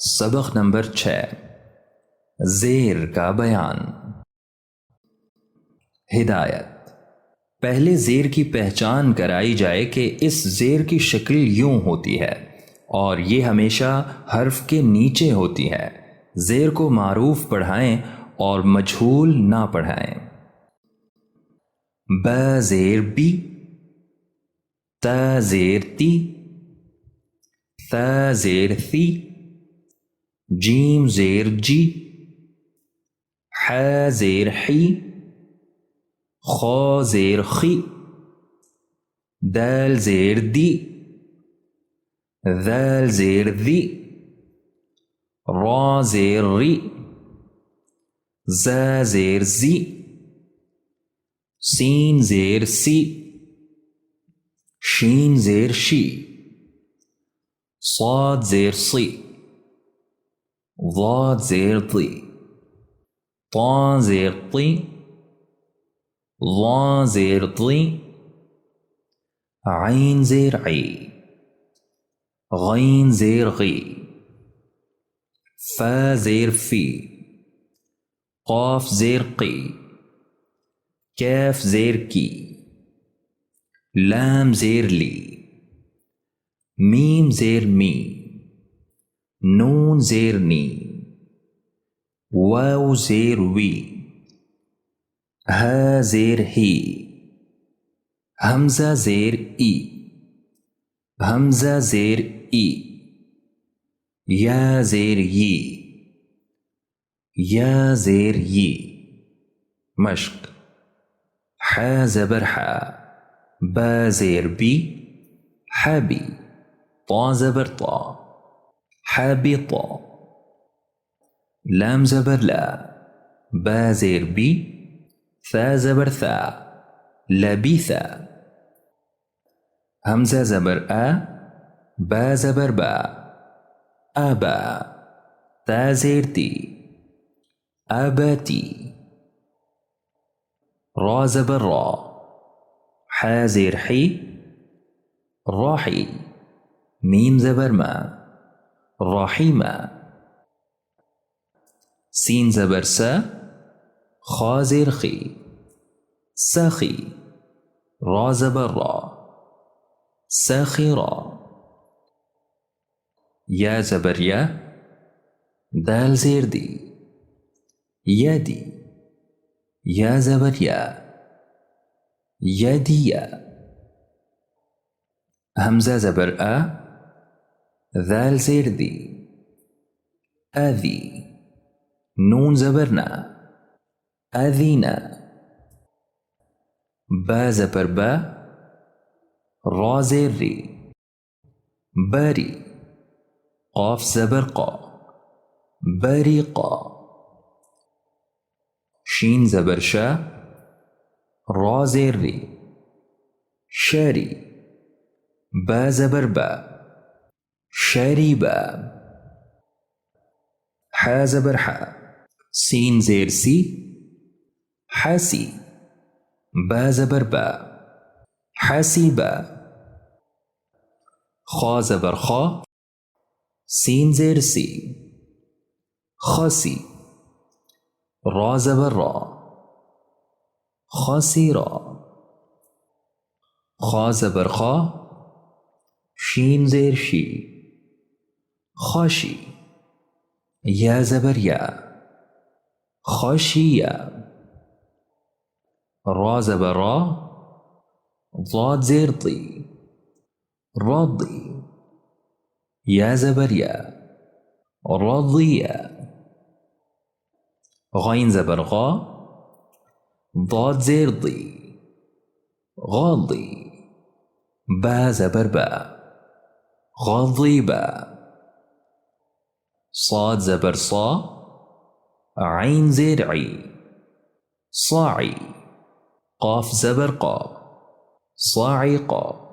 सबक नंबर 6 ज़ेर का बयान। हिदायत। पहले ज़ेर की पहचान कराई जाए कि इस ज़ेर की शक्ल यूं होती है और ये हमेशा हर्फ के नीचे होती है। ज़ेर को मारूफ पढ़ाएं और मजहूल ना पढ़ाएं। ब ज़ेर बी, त ज़ेर ती, थ ज़ेर थी, जीम ज़ेर जी, ह ज़ेर ही, ख ज़ेर खी, दल ज़ेर दी, ذال ज़ेर दी, را ज़ेर री, ज़ ज़ेर ज़ी, सीन ज़ेर सी, शीन ज़ेर शी, صاد ज़ेर सी, ضاد ज़ेर ضी, طا ज़ेर طी, ظا ज़ेर ضी, عين ज़ेर عी, غين ज़ेर غी, फ ज़ेर फी, قاف ज़ेर की, कैफ ज़ेर की, लाम ज़ेर ली, मीम ज़ेर मी, नून ज़ेर नी, वाव ज़ेर वी, ह ज़ेर ही, हमज़ा ज़ेर ई, हमज़ा ज़ेर ई, या ज़ेर यी, या ज़ेर यी। मश्क। ह ज़बर ह, ब ज़ेर बी, हबी, ता ज़बर ता, हबी ता, लाम ज़बर ला, ब ज़ेर बी, थ ज़बर था, लबीथा, हमज़ा ज़बर अ, ब ज़बर बा, अबा, ता ज़ेर ती, अबती, را ज़बर रा, ह ज़ेर ही, राही, मीम ज़बर मा, राहीमा, सीन ज़बर सा, खा ज़ेर खी, सखी, रा ज़बर रा, सखीरा, या ज़बर या, दाल ज़ेर दी, यदी, या ज़बर या, यदिया, हमज़ा ज़बर अ, दाल ज़ेर दी, अदी, नून ज़बर ना, अदीना, बा ज़बर बा, रा ज़ेर री, बरी, क़ाफ ज़बर क़ा, बरीक़ा, शीन ज़बर शा, रा ज़ेर री, शरी, बा ज़बर बा, शरीबा, ह ज़बर हा, सीन ज़ेर सी, हसी, बा ज़बर बा, हसीबा, खा ज़बर खा, सीन ज़ेर सी, खसी, रा ज़बर रा, खसीरा, खा ज़बर खा, शीन ज़ेर शी, खशी, या ज़बर या, खशिया, रा ज़बर रा, ज़ाद ज़ेर ती, रादी, या ज़बर या, रादिया, غين ज़बर गा, ضاد ज़ेर दी, गादी, बा ज़बर बा, गादीबा, صاد ज़बर सा, عين ज़ेर ई, साई, क़ाफ ज़बर क़ा, साइक़ा।